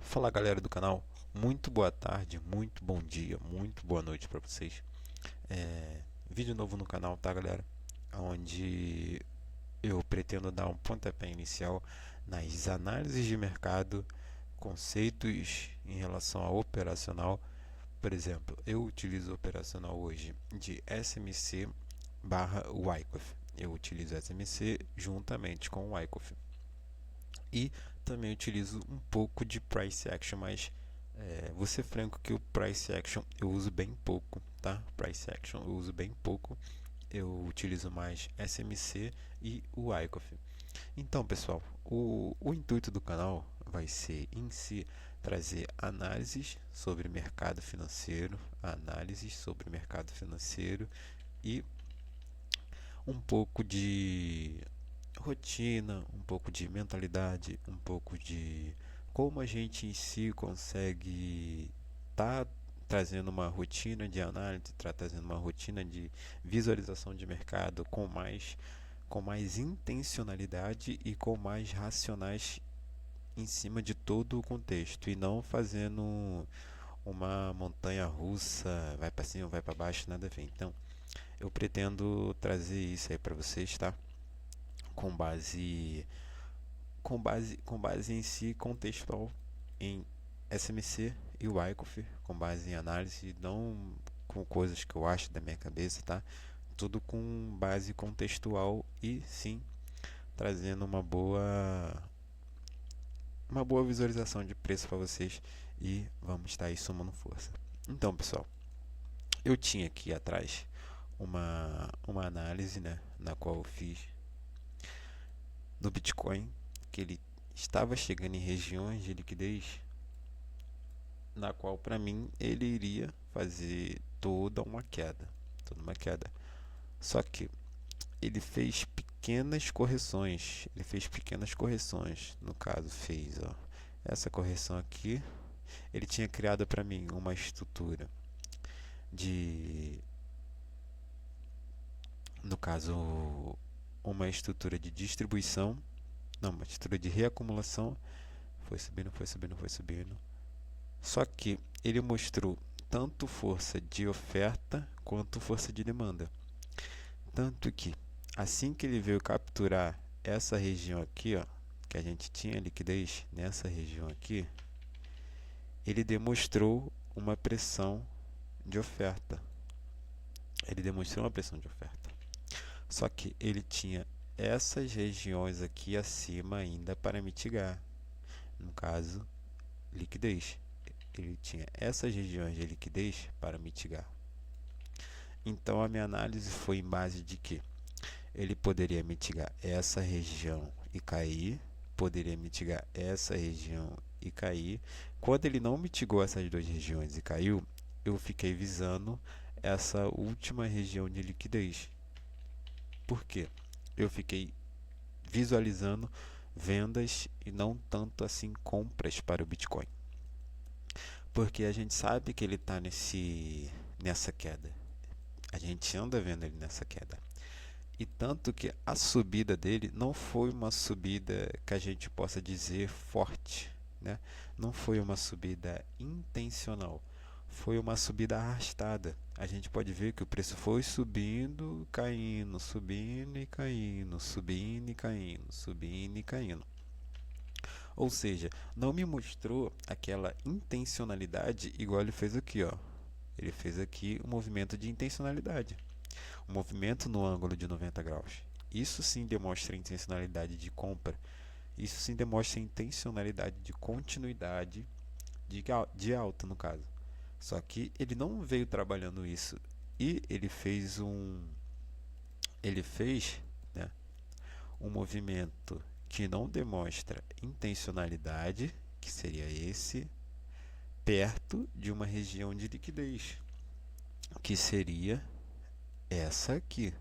Fala galera do canal, muito boa tarde, muito bom dia, muito boa noite para vocês. Vídeo novo no canal, tá galera? Onde eu pretendo dar um pontapé inicial nas análises de mercado, conceitos em relação ao operacional. Por exemplo, eu utilizo o operacional hoje de SMC barra Wyckoff. Eu utilizo SMC juntamente com o Wyckoff. E também utilizo um pouco de price action, mas vou ser franco que o price action eu uso bem pouco, tá? Price action eu uso bem pouco. Eu utilizo mais SMC e o Wyckoff. Então, pessoal, o intuito do canal vai ser em si trazer análises sobre mercado financeiro e um pouco de rotina, um pouco de mentalidade, um pouco de como a gente em si consegue estar trazendo uma rotina de análise, trazendo uma rotina de visualização de mercado com mais intencionalidade e com mais racionais em cima de todo o contexto e não fazendo uma montanha russa, vai para cima, vai para baixo, nada a ver. Então, eu pretendo trazer isso aí para vocês, tá? Com base com base em si contextual em SMC e Wyckoff, com base em análise, não com coisas que eu acho da minha cabeça, tá? Tudo com base contextual e sim trazendo uma boa visualização de preço para vocês e vamos estar aí somando força. Então, pessoal, eu tinha aqui atrás uma análise, né, na qual eu fiz do Bitcoin, que ele estava chegando em regiões de liquidez na qual para mim ele iria fazer toda uma queda. Só que ele fez pequenas correções, no caso fez, ó, essa correção aqui, ele tinha criado para mim uma estrutura de, no caso, uma estrutura de distribuição, não, uma estrutura de reacumulação, foi subindo, foi subindo, foi subindo. Só que ele mostrou tanto força de oferta quanto força de demanda. Tanto que assim que ele veio capturar essa região aqui, ó, que a gente tinha liquidez nessa região aqui, ele demonstrou uma pressão de oferta. Ele demonstrou uma pressão de oferta. Só que ele tinha essas regiões aqui acima ainda para mitigar. No caso, liquidez. Ele tinha essas regiões de liquidez para mitigar. Então a minha análise foi em base de que ele poderia mitigar essa região e cair, poderia mitigar essa região e cair. Quando ele não mitigou essas duas regiões e caiu, eu fiquei visando essa última região de liquidez. Por quê? Eu fiquei visualizando vendas e não tanto assim compras para o Bitcoin. Porque a gente sabe que ele está nessa queda. A gente anda vendo ele nessa queda. E tanto que a subida dele não foi uma subida que a gente possa dizer forte, né? Não foi uma subida intencional, foi uma subida arrastada. A gente pode ver que o preço foi subindo, caindo, subindo e caindo, subindo e caindo, subindo e caindo. Ou seja, não me mostrou aquela intencionalidade igual ele fez aqui, ó. Ele fez aqui um movimento de intencionalidade, um movimento no ângulo de 90 graus. Isso sim demonstra intencionalidade de compra. Isso sim demonstra intencionalidade de continuidade de alta, no caso. Só que ele não veio trabalhando isso e ele fez, né, um movimento que não demonstra intencionalidade, que seria esse, perto de uma região de liquidez, que seria essa aqui.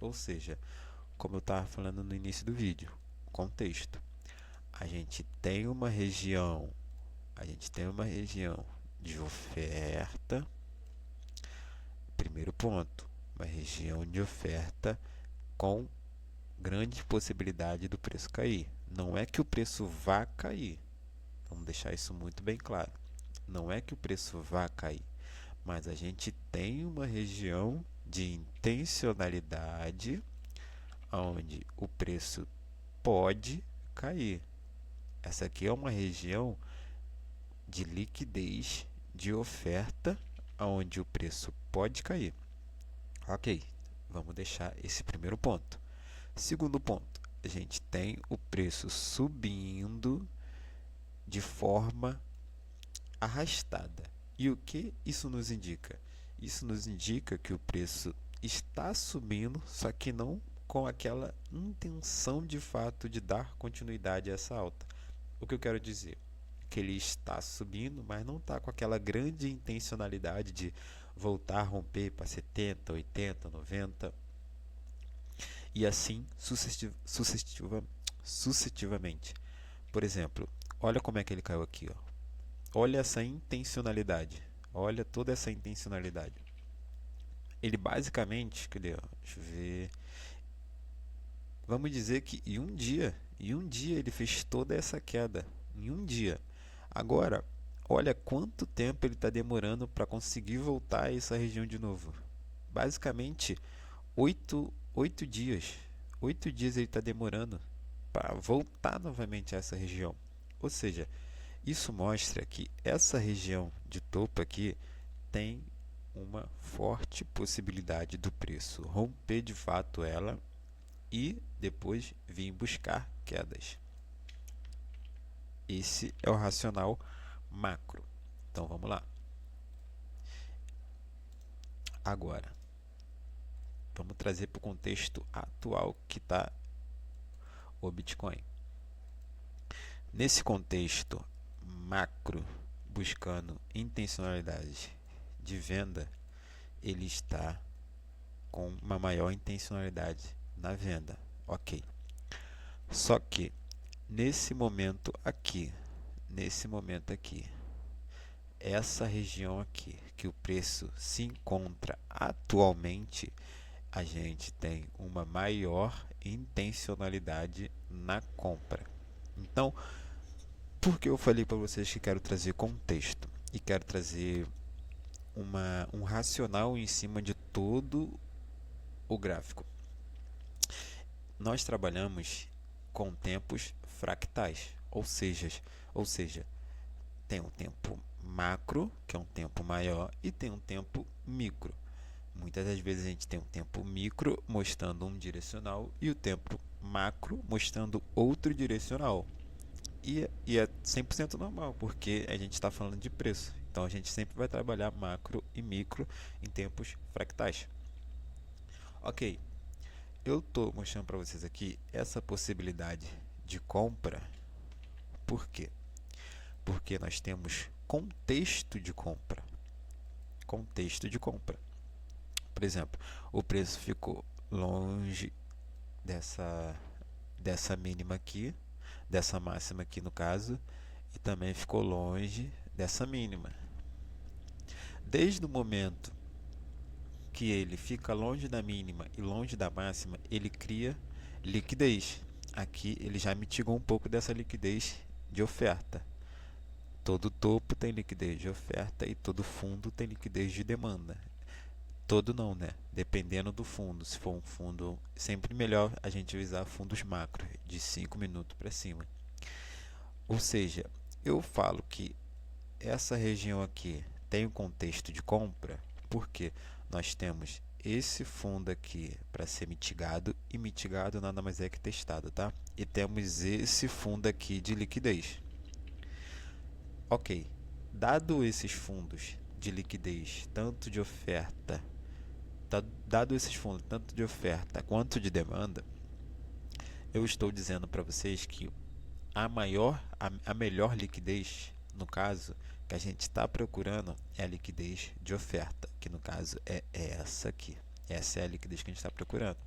Ou seja, como eu estava falando no início do vídeo, contexto. A gente tem uma região, de oferta. Primeiro ponto, uma região de oferta com grande possibilidade do preço cair. Não é que o preço vá cair, Vamos deixar isso muito bem claro. Não é que o preço vá cair, mas a gente tem uma região de intencionalidade onde o preço pode cair. Essa aqui é uma região de liquidez de oferta onde o preço pode cair. Ok, vamos deixar esse primeiro ponto. Segundo ponto, a gente tem o preço subindo de forma arrastada. E o que isso nos indica? Isso nos indica que o preço está subindo, só que não com aquela intenção de fato de dar continuidade a essa alta. O que eu quero dizer? Que ele está subindo, mas não está com aquela grande intencionalidade de voltar a romper para 70, 80, 90 e assim sucessivamente. Por exemplo, olha como é que ele caiu aqui, ó. Olha essa intencionalidade. Olha toda essa intencionalidade. Ele basicamente, cadê? Deixa eu ver. Vamos dizer que em um dia ele fez toda essa queda. Em um dia. Agora, olha quanto tempo ele está demorando para conseguir voltar a essa região de novo. Basicamente, 8 dias. 8 dias ele está demorando para voltar novamente a essa região. Ou seja, isso mostra que essa região de topo aqui tem uma forte possibilidade do preço romper de fato ela e depois vir buscar quedas. Esse é o racional macro. Então vamos lá. Agora, vamos trazer para o contexto atual que está o Bitcoin. Nesse contexto macro, buscando intencionalidade de venda, ele está com uma maior intencionalidade na venda. Ok. Só que nesse momento aqui, essa região aqui que o preço se encontra atualmente, a gente tem uma maior intencionalidade na compra. Então, por que eu falei para vocês que quero trazer contexto e quero trazer um racional em cima de todo o gráfico? Nós trabalhamos com tempos fractais, ou seja, tem um tempo macro, que é um tempo maior, e tem um tempo micro. Muitas das vezes a gente tem um tempo micro mostrando um direcional e o tempo macro mostrando outro direcional. E é 100% normal, porque a gente está falando de preço. Então a gente sempre vai trabalhar macro e micro em tempos fractais. Ok, eu estou mostrando para vocês aqui essa possibilidade de compra. Por quê? Porque nós temos contexto de compra. Contexto de compra. Por exemplo, o preço ficou longe dessa mínima aqui, dessa máxima aqui no caso, e também ficou longe dessa mínima. Desde o momento que ele fica longe da mínima e longe da máxima, ele cria liquidez. Aqui ele já mitigou um pouco dessa liquidez de oferta. Todo topo tem liquidez de oferta e todo fundo tem liquidez de demanda. Todo não, né? Dependendo do fundo. Se for um fundo, sempre melhor a gente usar fundos macro, de 5 minutos para cima. Ou seja, eu falo que essa região aqui tem um contexto de compra, porque nós temos esse fundo aqui para ser mitigado, e mitigado nada mais é que testado, tá? E temos esse fundo aqui de liquidez. Ok, dado esses fundos de liquidez, tanto de oferta, dado esses fundos tanto de oferta quanto de demanda, eu estou dizendo para vocês que a melhor liquidez, no caso, que a gente está procurando é a liquidez de oferta, que no caso é essa aqui. Essa é a liquidez que a gente está procurando.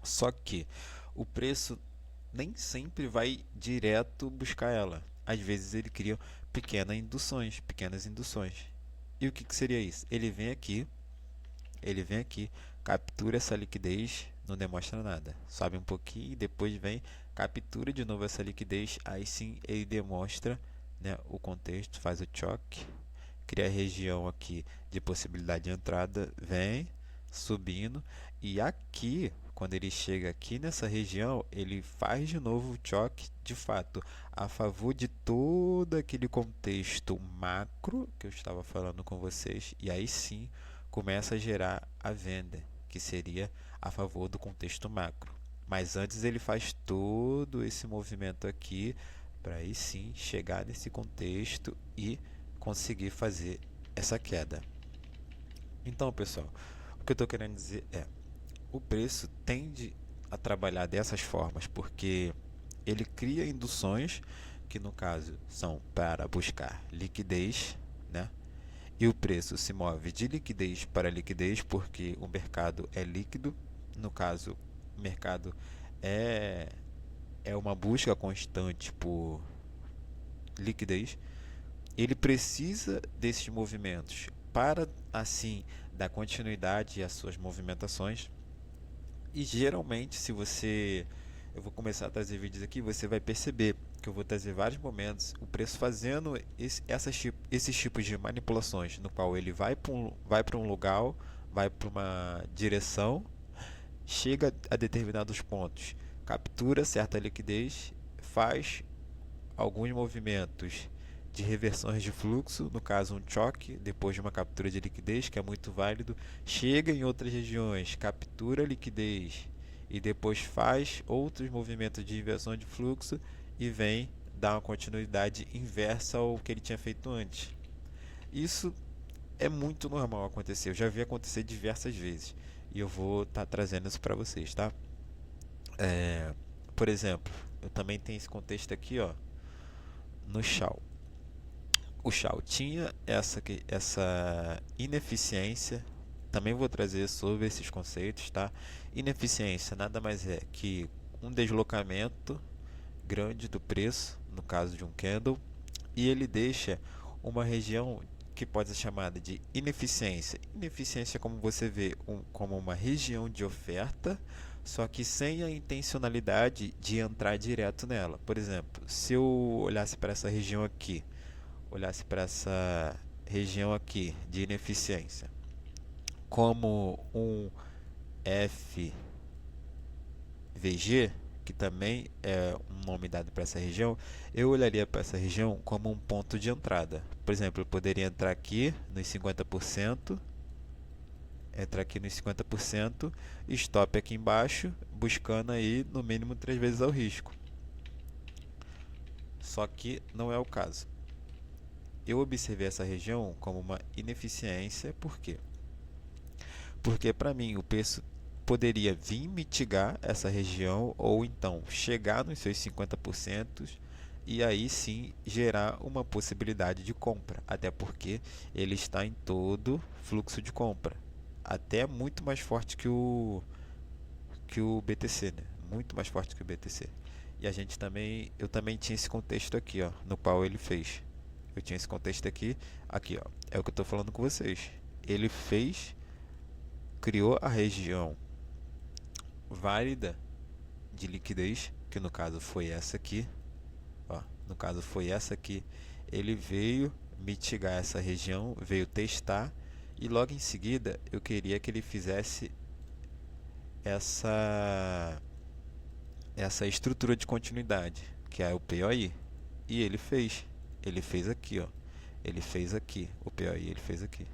Só que o preço nem sempre vai direto buscar ela. Às vezes ele cria pequenas induções. E o que seria isso? Ele vem aqui, captura essa liquidez, não demonstra nada. Sobe um pouquinho, depois vem, captura de novo essa liquidez, aí sim ele demonstra né, o contexto, faz o choque, cria a região aqui de possibilidade de entrada, vem subindo, e aqui, quando ele chega aqui nessa região, ele faz de novo o choque, de fato, a favor de todo aquele contexto macro que eu estava falando com vocês, e aí sim começa a gerar a venda, que seria a favor do contexto macro. Mas antes ele faz todo esse movimento aqui para aí sim chegar nesse contexto e conseguir fazer essa queda. Então, pessoal, o que eu estou querendo dizer é, o preço tende a trabalhar dessas formas, porque ele cria induções que no caso são para buscar liquidez, né? E o preço se move de liquidez para liquidez, porque o mercado é líquido. No caso, o mercado é, é uma busca constante por liquidez. Ele precisa desses movimentos para, assim, dar continuidade às suas movimentações. E geralmente, se você... Eu vou começar a trazer vídeos aqui, você vai perceber que eu vou trazer vários momentos, o preço fazendo esses tipos de manipulações, no qual ele vai para um lugar, vai para uma direção, chega a determinados pontos, captura certa liquidez, faz alguns movimentos de reversões de fluxo, no caso um choque, depois de uma captura de liquidez, que é muito válido, chega em outras regiões, captura liquidez e depois faz outros movimentos de inversão de fluxo e vem dar uma continuidade inversa ao que ele tinha feito antes. Isso é muito normal acontecer, eu já vi acontecer diversas vezes e eu vou estar trazendo isso para vocês, tá? Por exemplo, eu também tenho esse contexto aqui, ó, no Shao. O Shao tinha essa ineficiência. Também vou trazer sobre esses conceitos, tá? Ineficiência nada mais é que um deslocamento grande do preço, no caso de um candle, e ele deixa uma região que pode ser chamada de ineficiência. Ineficiência, como você vê, como uma região de oferta, só que sem a intencionalidade de entrar direto nela. Por exemplo, se eu olhasse para essa região aqui, de ineficiência como um FVG, que também é um nome dado para essa região, eu olharia para essa região como um ponto de entrada. Por exemplo, eu poderia entrar aqui nos 50%, stop aqui embaixo, buscando aí no mínimo 3 vezes ao risco. Só que não é o caso. Eu observei essa região como uma ineficiência, por quê? Porque para mim o preço poderia vir mitigar essa região ou então chegar nos seus 50% e aí sim gerar uma possibilidade de compra, até porque ele está em todo fluxo de compra, até muito mais forte que o BTC, né? Muito mais forte que o BTC. E eu também tinha esse contexto aqui, ó, no qual ele fez. Eu tinha esse contexto aqui, ó, é o que eu estou falando com vocês. Ele criou a região válida de liquidez, que no caso foi essa aqui, ó, ele veio mitigar essa região, veio testar e logo em seguida eu queria que ele fizesse essa estrutura de continuidade, que é o POI, e ele fez aqui, ó, o POI ele fez aqui.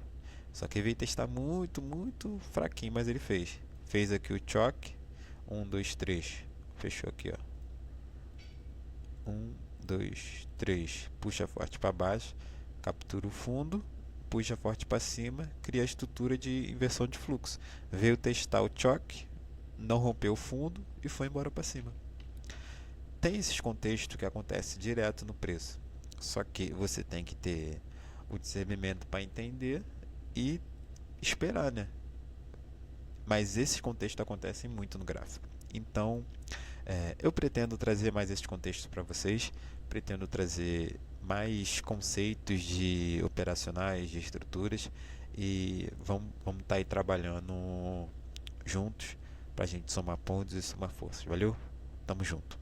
Só que veio testar muito, muito fraquinho, mas ele fez aqui o choque, 1, 2, 3, fechou aqui, ó, 1, 2, 3, puxa forte para baixo, captura o fundo, puxa forte para cima, cria a estrutura de inversão de fluxo. Veio testar o choque, não rompeu o fundo e foi embora para cima. Tem esses contextos que acontecem direto no preço, só que você tem que ter o discernimento para entender e esperar, né? Mas esses contextos acontecem muito no gráfico. Então, eu pretendo trazer mais esses contextos para vocês, pretendo trazer mais conceitos de operacionais, de estruturas, e vamos estar aí trabalhando juntos para a gente somar pontos e somar forças. Valeu? Tamo junto.